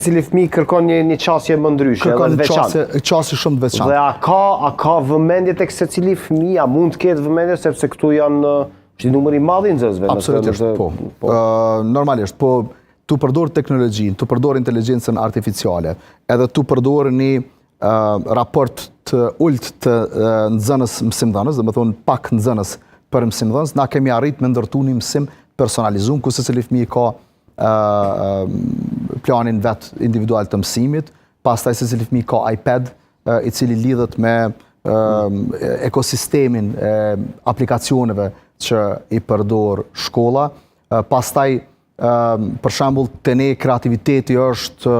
Cili fëmijë kërkon një qasje më ndryshe, kërkon edhe të veçantë. një qasje shumë të veçantë. Dhe a ka vëmendje tek secili fëmijë, a mund të ketë vëmendje sepse këtu janë është numër i madh i nxënësve. Absolutisht, po. Normalisht, po tu përdor teknologjinë, tu përdor inteligjencën artificiale, edhe tu përdor një raport të ulët të nxënës mësimdhënës, dhe më thonë pak nxënës për mësimdhënës, na kemi arrit me ndërtu një mësim personalizuar, ku secili fëmijë ka planin vet individual të mësimit, pastaj secili fëmijë ka iPad i cili lidhet me ekosistemin e aplikacioneve që i përdor shkolla. Pastaj për shembull te ne kreativiteti është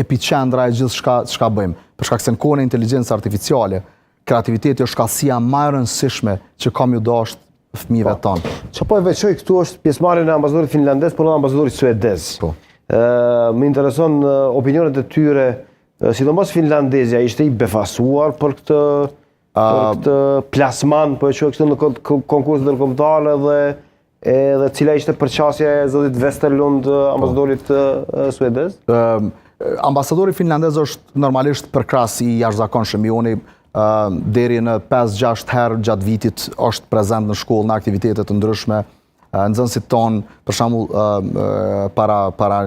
epicendra e gjithë çka bëjmë. Për shkak se në kohën e inteligjencës artificiale, kreativiteti është shkallësia më e rëndësishme që kam ju dashur fëmijëve tonë. Që po e veçoj këtu është pjesëmarrja e ambasadorit finlandez, por edhe ambasadorit suedez. Po. Më intereson opinionet e tyre, sidomos finlandezja ishte i befasuar për këtë plasman, po e quaj kështu, në konkurs ndërkombëtar edhe cila ishte përqasja e zotit Westerlund, ambasadorit suedez? Ambasadori finlandez është normalisht përkrahas i jashtëzakonshëm. Joni deri në 5-6 herë gjatë vitit është prezent në shkollë në aktivitete të ndryshme. Nxënësit tonë, për shembull, para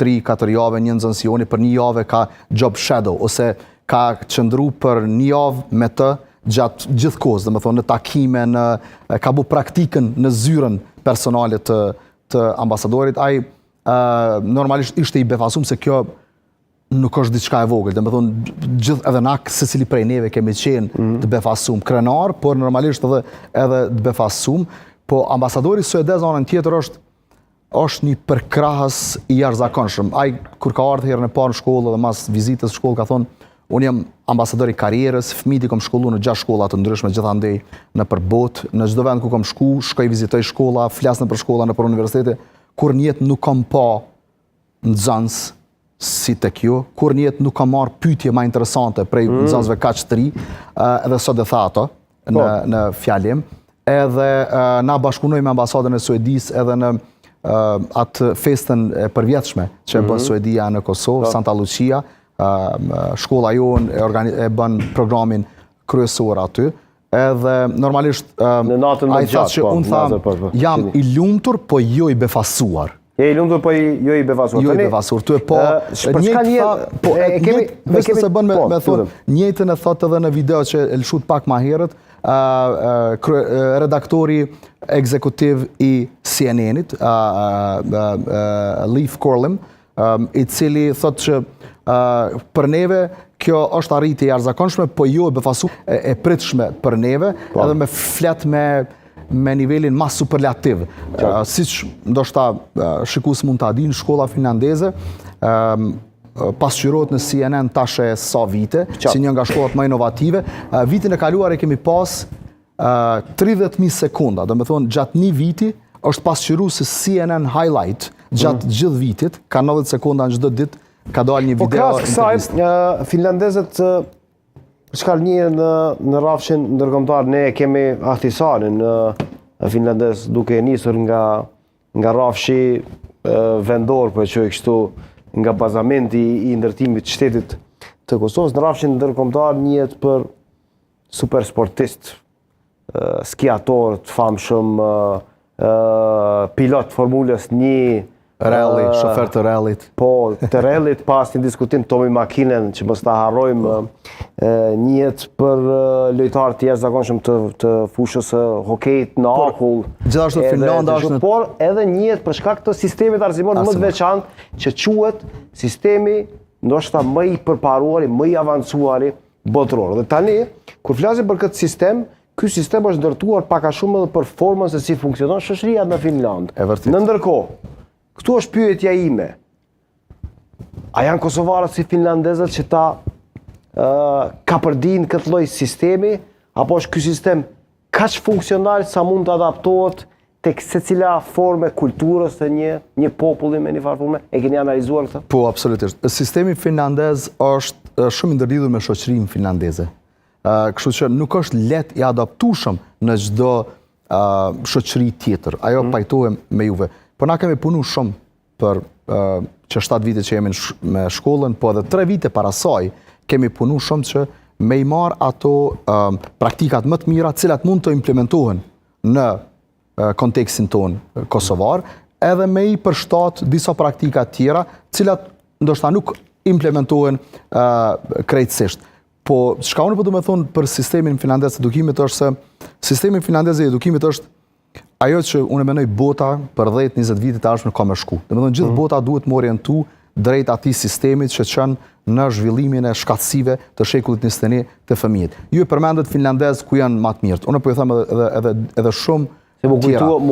3-4 jave, një nxënës joni për një javë ka job shadow, ose ka qëndru për një javë me të gjatë gjithë kohës, dhe më thonë në takime, ka bu praktikën në zyrën personale të ambasadorit. Ai normalisht ishte i befasum se kjo nuk është diçka e vogël, dhe më thonë gjithë edhe na secili prej neve kemi qenë të befasum krenar, por normalisht edhe të befasum. Po ambasadori suedez anën tjetër është një përkrahës i jashtëzakonshëm. Ai kur ka ardhur herën e parë në shkollë dhe mas vizitës në shkollë ka thonë, unë jam ambasador i karrierës, fëmijët i kam shkolluar në 6 shkolla të ndryshme gjithandej nëpër botë, në çdo vend ku kam shkoj vizitoj shkolla, flas nëpër shkolla, nëpër universitete, kur në jetë nuk kam pa nxënës si tek ju, kur në jetë nuk kam marrë pyetje më interesante prej nxënësve kaq të ri, edhe sot e tha ato në fjalim. Edhe na bashkëpunojmë me ambasadën e Suedisë edhe në atë festën e përvjetshme që bën Suedia në Kosovë, Santa Lucia. Shkolla jonë e bën programin kryesor aty. Edhe normalisht ai thotë që unë tham jam i lumtur, po jo i befasuar. Je i lumtur, po jo i befasuar. Jo i befasuar. Tu e po njëjtë se bën me thonë, njëjtën e thotë edhe në video që e lëshut pak më herët, redaktori ekzekutiv i CNN-it, Leif Korlim, i cili thotë që për neve kjo është arritje e jashtëzakonshme, po jo e befasuar, e pritshme për neve, edhe me flet me nivelin mas superlativ. Siç ndoshta shikues mund ta dinë, shkolla finlandeze pasqyrohet në CNN tash e sa vite, si një nga shkollat më inovative. Vitin e kaluar e kemi pas 30.000 sekunda, do me thonë gjatë një viti është pasqyruar se CNN highlight gjatë gjithë vitit, ka 90 sekunda në çdo ditë, ka dalë një video. Po krahas kësaj, finlandezët çka njihen në rrafshin ndërkombëtar, ne kemi Ahtisarin finlandez duke nisur nga rrafshi vendor, po e quaj kështu, nga bazamenti i ndërtimit të shtetit të Kosovës. Në rrafshin ndërkombëtar njihet për super sportist, skiator të famshëm, pilot Formulës 1, rally, shofer të rallyt. Po, të rallyt, pas një diskutim Tommy McKinnon, që mos ta harrojmë, njihet për lojtar të jashtëzakonshëm të fushës së hokejit në akull. Gjithashtu Finlanda është por edhe njihet për shkak të sistemit arsimor më të veçantë që quhet sistemi ndoshta më i përparuar, më i avancuar botëror. Dhe tani, kur flasim për këtë sistem, ky sistem është ndërtuar pak a shumë edhe për formën se si funksionon shoqëria në Finland. Në ndërkohë, këtu është pyetja ime. A janë kosovarët si finlandezët që ta kapërdijnë këtë lloj sistemi, apo është ky sistem kaq funksional sa mund të adaptohet tek secila forme kulturës të një populli me një farë forme? E keni analizuar këtë? Po, absolutisht. Sistemi finlandez është shumë i ndërlidhur me shoqërinë finlandeze. Kështu që nuk është lehtë i adaptueshëm në çdo shoqëri tjetër. Ajo pajtohem me juve. Po na kemi punu shumë për që 7 vite që jemi me shkollën, po edhe 3 vite para saj kemi punu shumë që me i marë ato praktikat më të mira, cilat mund të implementohen në kontekstin tonë kosovar, edhe me i përshtat disa praktikat tjera, cilat ndoshta nuk implementohen krejtësisht. Po, çka unë po du me thonë për sistemin finlandez të edukimit është se sistemi finlandez të edukimit është ajo që unë mendoj bota për 10-20 vite të ardhshme ka me shku. Domethënë gjithë bota duhet më orientu drejt atij sistemit që çon në zhvillimin e shkatësive të shekullit 21 të fëmijët. Ju e përmendët finlandez ku janë më të mirët. Unë po ju them edhe shumë Mu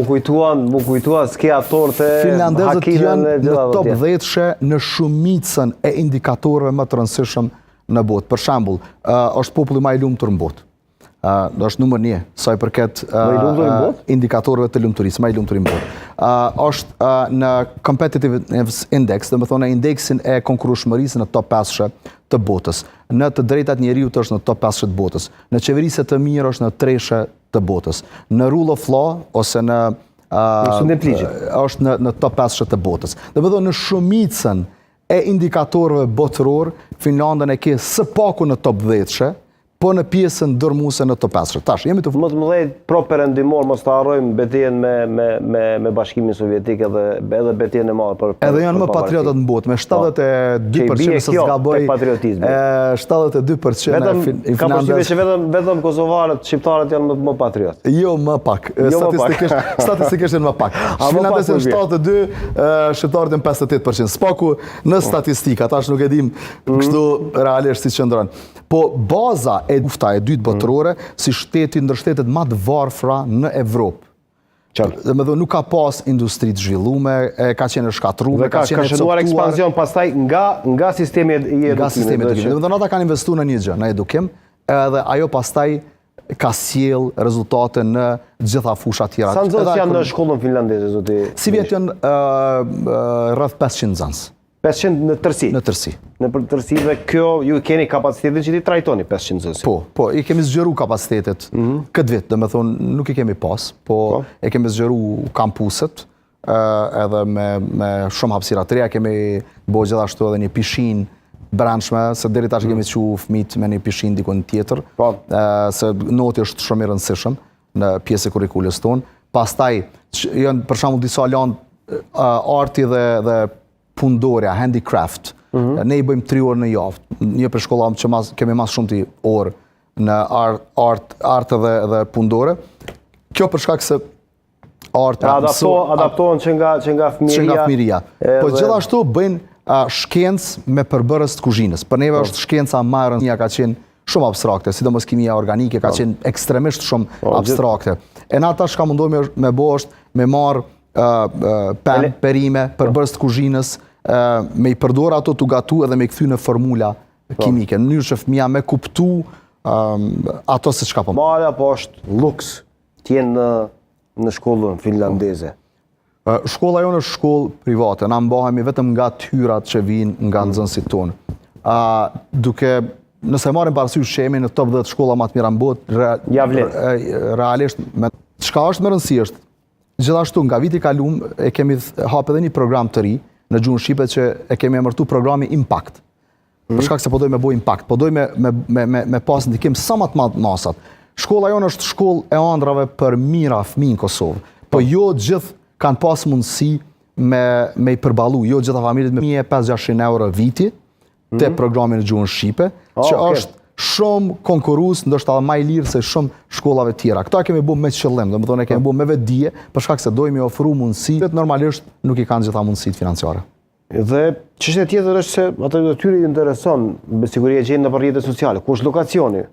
kujtua skiatorë të finlandezët janë në top tjetër. 10 në shumicën e indikatorëve më të rëndësishëm në botë. Për shembull, është populli më i lumtur në botë. Është numër 1 sa i përket indikatorëve të lumturisë, më i lumtur në botë. Është në competitiveness index, domethënë indeksin e konkurrueshmërisë në top 5 të botës. Në të drejtat njeriut është në top 5 të botës. Në qeverisje të mirë është në 3 të botës. Në rule of law ose në është në top 5 të botës. Domethënë në shumicën e indikatorëve botëror, Finlandën e ke së paku në top 10, po në pjesën dërmuese në top 5. Tash, jemi të Më të mëdhej pro perëndimor, mos të harrojmë betejën me Bashkimin Sovjetik edhe betejën e madhe për edhe janë më patriotët në botë, me 72% se zgaboj. 72% ka përshtypje që vetëm kosovarët, shqiptarët janë më patriotë. Jo, më pak. Statistikisht janë më pak. Finlandezët janë 72, shqiptarët janë 58%. Spaku në statistika, tash nuk e dim kështu realisht si qëndron. Po baza e lufta e dytë botërore si shteti ndër shtetet më të varfra në Evropë. Domethënë nuk ka pas industri të zhvilluar, ka qenë shkatruar, ka shënuar ekspansion pastaj nga sistemi i edukimit. Domethënë ata kanë investuar në një gjë, në edukim, edhe ajo pastaj ka sjell rezultate në gjitha fushat tjera. Sa nxënës janë në shkollën finlandeze, zoti? Si vjet janë rreth 500 nxënës. 500 në tërsi? Në tërsi. Në tërsi dhe kjo, ju keni kapacitetin që ti trajtoni 500 nxënës? Po, i kemi zgjeru kapacitetet këtë vit, dhe me thonë nuk i kemi pas, po e kemi zgjeru kampuset, edhe me shumë hapësira të reja, kemi bo gjithashtu edhe një pishin brendshme, se deri tash kemi që fëmijët me një pishin dikon tjetër, se noti është shumë i rëndësishëm në pjesë e kurrikulës tonë. Pastaj, janë për shembull disa lanë arti dhe pundorja, handicraft. Ne i bëjmë 3 orë në javë. Një për shkolla që kemi mas shumë të orë në art dhe pundore. Kjo për shkak se adaptohen që nga fëmiria. Po gjithashtu bëjnë shkencë me përbërës të kuzhinës. Për neve është shkenca më e rëndësishme, ka qenë shumë abstrakte, sidomos kimia organike ka qenë ekstremisht shumë abstrakte. E na ata çka mundohemi me bo është me marr perime, përbërës të kuzhinës, me i përdor ato të gatu edhe me i kthy në formula kimike, në mënyrë që fëmia me kuptu ato se çka po. Mala po është luks t'jenë në shkollën finlandeze? Shkolla jonë është shkollë private, na mbahemi vetëm nga tyrat që vinë nga nxënësit tonë. Nëse marrim parasysh që jemi në top 10 shkolla më të mira në botë, realisht çka është më rëndësi është gjithashtu nga viti kalum e kemi hap edhe një program të ri në gjuhën shqipe që e kemi emërtu programi Impact. Për shkak se po dojmë me bo impact, po dojmë me pas ndikim sa më të madh masat. Shkolla jonë është shkollë e ëndrave për mira fëmijë në Kosovë. Po jo gjithë kanë pas mundësi me i përballu, jo gjitha familjet me 1500 euro viti te programi në gjuhën shqipe, që është shumë konkurrues, ndoshta edhe më i lirë se shumë shkollave tjera. Këta kemi bu me qëllim, domethënë kemi bu me vetdije, për shkak se dojmë i ofru mundësi, normalisht nuk i kanë gjitha mundësitë financiare. Dhe çështja tjetër është se atyre i intereson, me siguri e gjejnë në rrjetet sociale, ku është lokacioni?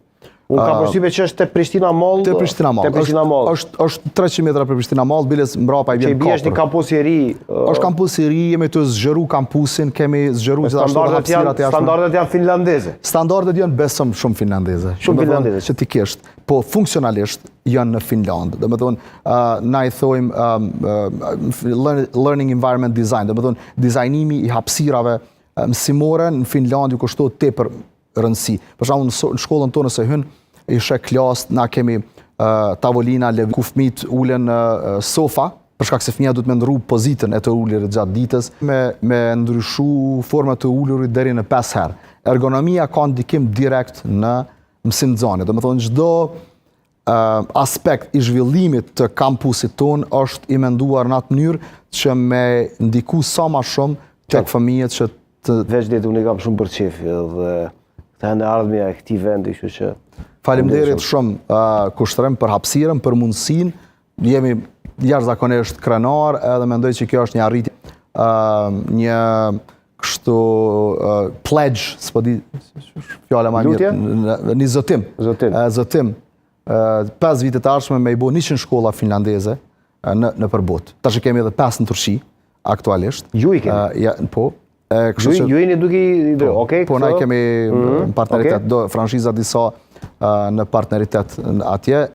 Unë ka përshtypje që është te Prishtina Mall. Te Prishtina Mall. Është 300 metra për Prishtina Mall, biles mbrapa i vjen Kopër. Që është një kampus i ri. Është kampus i ri, jemi të zgjeru kampusin, kemi zgjeru gjithashtu hapësirat jashtë. Standardet janë finlandeze. Standardet janë besëm shumë finlandeze. Shumë finlandeze. Që ti kesht, po funksionalisht janë në Finland. Domethënë na i thojmë learning environment design, domethënë dizajnimi i hapësirave mësimore në Finland ju kushtohet tepër rëndësi. Për shembull në shkollën tonë se hyn ishe klasë, na kemi tavolina ku fëmijët ulen në sofa, për shkak se fëmija duhet me ndrru pozitën e të ullurit gjatë ditës, me ndryshu format të ullurit deri në 5 herë. Ergonomia ka ndikim direkt në mësimdhënie. Do të thonë çdo aspekt i zhvillimit të kampusit ton është i menduar në atë mënyrë që me ndiku sa më shumë tek fëmijët që të Veç ditë unë i kam shumë për qef dhe të hende ardhmja e këtij vendi, kështu që faleminderit shumë kushtrim për hapësirën, për mundësinë. Jemi jashtëzakonisht krenar edhe mendoj që kjo është një arritje, një kështu pledge, s'po di fjala më mirë, një zotim. Zotim. 5 vite të ardhshme me i bo 100 shkolla finlandeze në përbot. Tash kemi edhe 5 në Turqi aktualisht. Ju i kemi? Po. Ju jeni duke i okej? Po, ne kemi partneritet, do franshiza disa në partneritet atje.